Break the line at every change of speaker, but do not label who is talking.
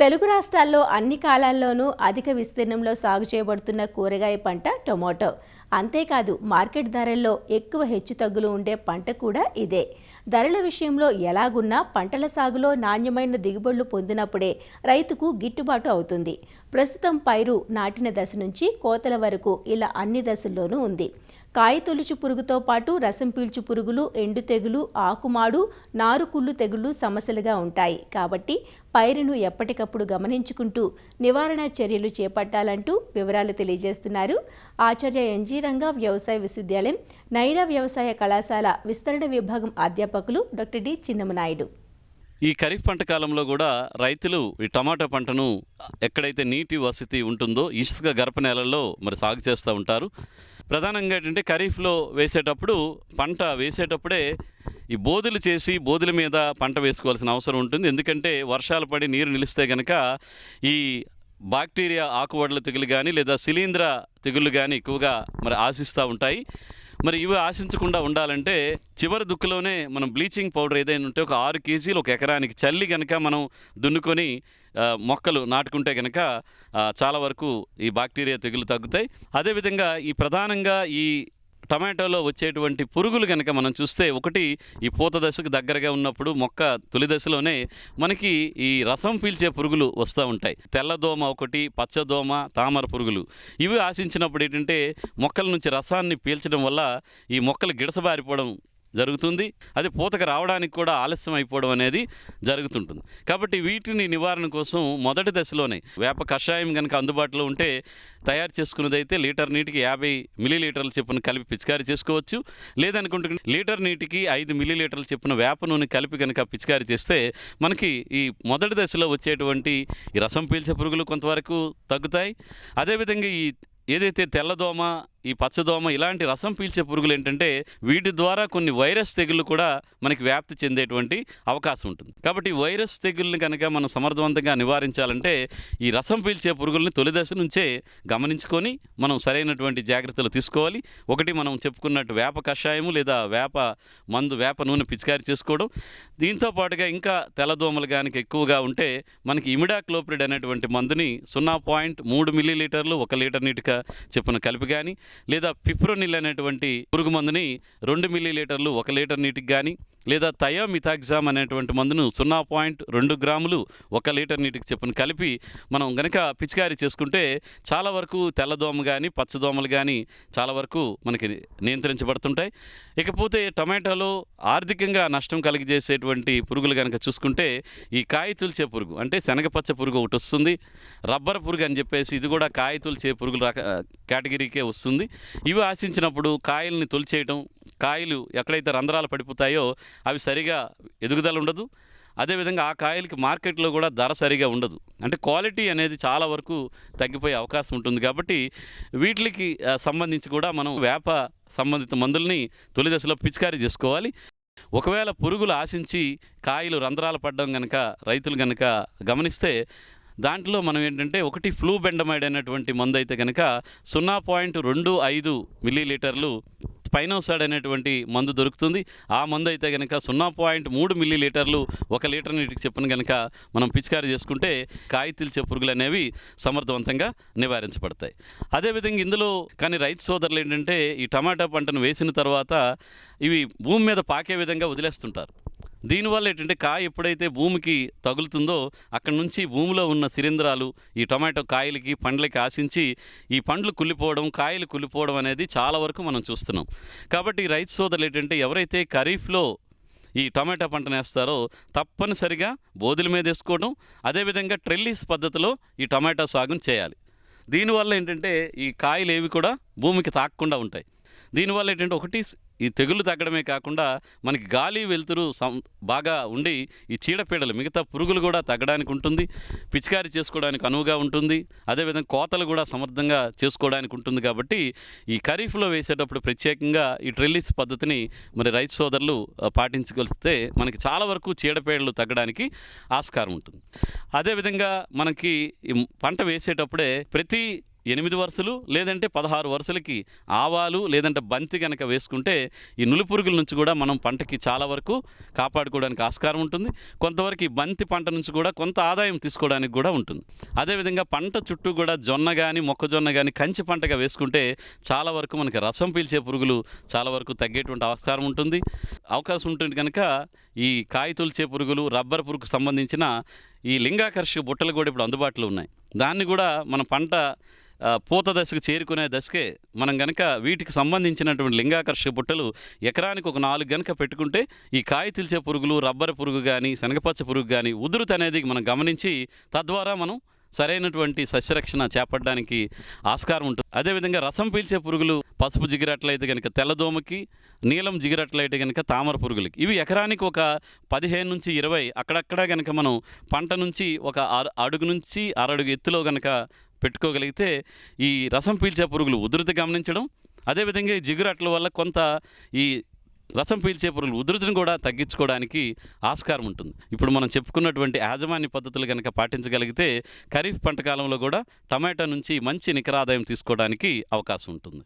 తెలుగు రాష్ట్రాల్లో అన్ని కాలాల్లోనూ అధిక విస్తీర్ణంలో సాగు చేయబడుతున్న కూరగాయ పంట టొమాటో. అంతేకాదు మార్కెట్ ధరల్లో ఎక్కువ హెచ్చుతగ్గులు ఉండే పంట కూడా ఇదే. ధరల విషయంలో ఎలాగున్నా పంటల సాగులో నాణ్యమైన దిగుబడులు పొందినప్పుడే రైతుకు గిట్టుబాటు అవుతుంది. ప్రస్తుతం పైరు నాటిన దశ నుంచి కోతల వరకు ఇలా అన్ని దశల్లోనూ ఉంది. కాయ తొలుచు పురుగుతో పాటు రసం పీల్చు పురుగులు, ఎండు తెగులు, ఆకుమాడు, నారుకుళ్ళు తెగుళ్లు సమస్యలుగా ఉంటాయి. కాబట్టి పైరును ఎప్పటికప్పుడు గమనించుకుంటూ నివారణ చర్యలు చేపట్టాలంటూ వివరాలు తెలియజేస్తున్నారు ఆచార్య ఎన్జీ రంగా వ్యవసాయ విశ్వవిద్యాలయం నైరా వ్యవసాయ కళాశాల విస్తరణ విభాగం అధ్యాపకులు డాక్టర్ డి చిన్నమనాయుడు.
ఈ ఖరీఫ్ పంట కాలంలో కూడా రైతులు ఈ టమాటా పంటను ఎక్కడైతే నీటి వసతి ఉంటుందో ఇసుక గరప నేలల్లో సాగు చేస్తూ ఉంటారు. ప్రధానంగా ఏంటంటే ఖరీఫ్లో వేసేటప్పుడు పంట వేసేటప్పుడే ఈ బోధులు చేసి బోధుల మీద పంట వేసుకోవాల్సిన అవసరం ఉంటుంది. ఎందుకంటే వర్షాలు పడి నీరు నిలిస్తే కనుక ఈ బాక్టీరియా ఆకువడల తెగులు కానీ లేదా శిలీంధ్ర తెగుళ్ళు కానీ ఎక్కువగా ఆశిస్తూ ఉంటాయి. ఇవి ఆశించకుండా ఉండాలంటే చివరి దుక్కులోనే మనం బ్లీచింగ్ పౌడర్ ఏదైనా ఉంటే ఒక 6 కేజీలు ఒక ఎకరానికి చల్లి కనుక మనం దున్నుకొని మొక్కలు నాటుకుంటే కనుక చాలా వరకు ఈ బాక్టీరియా తెగులు తగ్గుతాయి. అదేవిధంగా ఈ ప్రధానంగా ఈ టమాటోలో వచ్చేటువంటి పురుగులు కనుక మనం చూస్తే, ఒకటి ఈ పూత దశకు దగ్గరగా ఉన్నప్పుడు మొక్క తొలి దశలోనే మనకి ఈ రసం పీల్చే పురుగులు వస్తూ ఉంటాయి. తెల్లదోమ ఒకటి, పచ్చదోమ, తామర పురుగులు. ఇవి ఆశించినప్పుడు ఏంటంటే మొక్కల నుంచి రసాన్ని పీల్చడం వల్ల ఈ మొక్కలు గిడసబారిపోవడం జరుగుతుంది. అది పూతకు రావడానికి కూడా ఆలస్యం అయిపోవడం అనేది జరుగుతుంటుంది. కాబట్టి వీటిని నివారణ కోసం మొదటి దశలోనే వేప కషాయం కనుక అందుబాటులో ఉంటే తయారు చేసుకున్నదైతే లీటర్ నీటికి 50 మిల్లీలీటర్ల చొప్పున కలిపి పిచికారీ చేసుకోవచ్చు. లేదనుకుంటే లీటర్ నీటికి 5 మిల్లీలీటర్ల చొప్పున వేప నూనె కలిపి కనుక పిచికారీ చేస్తే మనకి ఈ మొదటి దశలో వచ్చేటువంటి ఈ రసం పీల్చే పురుగులు కొంతవరకు తగ్గుతాయి. అదేవిధంగా ఈ ఏదైతే తెల్లదోమ, ఈ పచ్చదోమ ఇలాంటి రసం పీల్చే పురుగులు ఏంటంటే వీటి ద్వారా కొన్ని వైరస్ తెగుళ్ళు కూడా మనకి వ్యాప్తి చెందేటువంటి అవకాశం ఉంటుంది. కాబట్టి వైరస్ తెగుళ్ళని కనుక మనం సమర్థవంతంగా నివారించాలంటే ఈ రసం పీల్చే పురుగుల్ని తొలి దశ నుంచే గమనించుకొని మనం సరైనటువంటి జాగ్రత్తలు తీసుకోవాలి. ఒకటి మనం చెప్పుకున్నట్టు వేప కషాయము లేదా వేప మందు, వేప నూనె పిచికారీ చేసుకోవడం. దీంతో పాటుగా ఇంకా తెల్లదోమలు కనుక ఎక్కువగా ఉంటే మనకి ఇమిడాక్లోప్రిడ్ అనేటువంటి మందుని 0.3 మిల్లీలీటర్లు 1 లీటర్ నీటిగా చెప్పున కలిపి కానీ, లేదా పిప్రోనిల్ అనేటువంటి పురుగు మందుని 2 మిల్లీలీటర్లు 1 లీటర్ నీటికి కానీ, లేదా థయోమిథాక్సామ్ అనేటువంటి మందును 0.2 గ్రాములు 1 లీటర్ నీటికి చెప్పున కలిపి మనం గనక పిచికారీ చేసుకుంటే చాలా వరకు తెల్లదోమ కానీ పచ్చదోమలు కానీ చాలా వరకు మనకి నియంత్రించబడుతుంటాయి. ఇకపోతే టమాటాలో ఆర్థికంగా నష్టం కలిగజేసేటువంటి పురుగులు కనుక చూసుకుంటే ఈ కాయ తుల్చే పురుగు అంటే శనగపచ్చ పురుగు ఒకటి వస్తుంది. రబ్బర్ పురుగు అని చెప్పేసి ఇది కూడా కాయ తుల్చే పురుగుల కేటగిరీకే వస్తుంది. ఇవి ఆశించినప్పుడు కాయల్ని తొలిచేయటం, కాయలు ఎక్కడైతే రంధ్రాలు పడిపోతాయో అవి సరిగా ఎదుగుదల ఉండదు. అదేవిధంగా ఆ కాయలకి మార్కెట్లో కూడా ధర సరిగా ఉండదు. అంటే క్వాలిటీ అనేది చాలా వరకు తగ్గిపోయే అవకాశం ఉంటుంది. కాబట్టి వీటికి సంబంధించి కూడా మనం వేప సంబంధిత మందుల్ని తొలి దశలో పిచికారీ చేసుకోవాలి. ఒకవేళ పురుగులు ఆశించి కాయలు రంధ్రాలు పడడం కనుక రైతులు కనుక గమనిస్తే దాంట్లో మనం ఏంటంటే ఒకటి ఫ్లూబెండమైడ్ అనేటువంటి మందు అయితే కనుక 0.25 మిల్లీలీటర్లు స్పైనోసాడ్ అనేటువంటి మందు దొరుకుతుంది. ఆ మందు అయితే కనుక 0.3 మిల్లీలీటర్లు 1 లీటర్ నీటికి చెప్పున కనుక మనం పిచికారీ చేసుకుంటే కాయ తిల్చే పురుగులు అనేవి సమర్థవంతంగా నివారించబడతాయి. అదేవిధంగా ఇందులో కానీ రైతు సోదరులు ఏంటంటే ఈ టమాటా పంటను వేసిన తర్వాత ఇవి భూమి మీద పాకే విధంగా వదిలేస్తుంటారు. దీనివల్ల ఏంటంటే కాయ ఎప్పుడైతే భూమికి తగులుతుందో అక్కడ నుంచి భూమిలో ఉన్న శిలీంధ్రాలు ఈ టొమాటో కాయలకి పండ్లకి ఆశించి ఈ పండ్లు కుళ్ళిపోవడం, కాయలు కుళ్ళిపోవడం అనేది చాలా వరకు మనం చూస్తున్నాం. కాబట్టి రైతు సోదరులు ఏంటంటే ఎవరైతే ఖరీఫ్లో ఈ టమాటా పంటను వేస్తారో తప్పనిసరిగా బోధుల మీద వేసుకోవడం, అదేవిధంగా ట్రెల్లిస్ పద్ధతిలో ఈ టమాటా సాగును చేయాలి. దీనివల్ల ఏంటంటే ఈ కాయలు ఏవి కూడా భూమికి తాకకుండా ఉంటాయి. దీనివల్ల ఏంటంటే ఒకటి ఈ తెగుళ్ళు తగ్గడమే కాకుండా మనకి గాలి వెలుతురు బాగా ఉండి ఈ చీడపీడలు మిగతా పురుగులు కూడా తగ్గడానికి ఉంటుంది, పిచికారీ చేసుకోవడానికి అనువుగా ఉంటుంది. అదేవిధంగా కోతలు కూడా సమర్థంగా చేసుకోవడానికి ఉంటుంది. కాబట్టి ఈ ఖరీఫ్లో వేసేటప్పుడు ప్రత్యేకంగా ఈ ట్రెల్లిస్ పద్ధతిని రైతు సోదరులు పాటించగలిస్తే మనకి చాలా వరకు చీడపీడలు తగ్గడానికి ఆస్కారం ఉంటుంది. అదేవిధంగా మనకి ఈ పంట వేసేటప్పుడే ప్రతి 8 వరుసలు లేదంటే 16 వరుసలకి ఆవాలు లేదంటే బంతి కనుక వేసుకుంటే ఈ నులిపురుగుల నుంచి కూడా మనం పంటకి చాలా వరకు కాపాడుకోవడానికి ఆస్కారం ఉంటుంది. కొంతవరకు ఈ బంతి పంట నుంచి కూడా కొంత ఆదాయం తీసుకోవడానికి కూడా ఉంటుంది. అదేవిధంగా పంట చుట్టూ కూడా జొన్న కానీ మొక్కజొన్న కానీ కంచి పంటగా వేసుకుంటే చాలా వరకు మనకి రసం పీల్చే పురుగులు చాలా వరకు తగ్గేటువంటి ఆస్కారం ఉంటుంది. అవకాశం ఉంటుంది కనుక ఈ కాయ తొలిచే పురుగులు, రబ్బర్ పురుగుకు సంబంధించిన ఈ లింగాకర్షక బుట్టలు కూడా ఇప్పుడు అందుబాటులో ఉన్నాయి. దాన్ని కూడా మన పంట పూత దశకు చేరుకునే దశకే మనం గనక వీటికి సంబంధించినటువంటి లింగాకర్షక బుట్టలు ఎకరానికి ఒక 4 గనక పెట్టుకుంటే ఈ కాయ తిల్చే పురుగులు, రబ్బర్ పురుగు కానీ శనగపచ్చ పురుగు కానీ ఉధృతి అనేది మనం గమనించి తద్వారా మనం సరైనటువంటి సస్యరక్షణ చేపట్టడానికి ఆస్కారం ఉంటుంది. అదేవిధంగా రసం పీల్చే పురుగులు పసుపు జిగిరట్లయితే కనుక తెల్లదోమకి, నీలం జిగిరట్లయితే కనుక తామర పురుగులకి, ఇవి ఎకరానికి ఒక 15 నుంచి 20 అక్కడక్కడ కనుక మనం పంట నుంచి ఒక అడుగు నుంచి అరడుగు ఎత్తులో కనుక పెట్టుకోగలిగితే ఈ రసం పీల్చే పురుగులు ఉధృతి గమనించడం, అదేవిధంగా ఈ జిగురట్ల వల్ల కొంత ఈ రసం పీల్చే పురుగులు ఉధృతిని కూడా తగ్గించుకోవడానికి ఆస్కారం ఉంటుంది. ఇప్పుడు మనం చెప్పుకున్నటువంటి యాజమాన్య పద్ధతులు కనుక పాటించగలిగితే ఖరీఫ్ పంట కాలంలో కూడా టమాటా నుంచి మంచి నికర ఆదాయం తీసుకోవడానికి అవకాశం ఉంటుంది.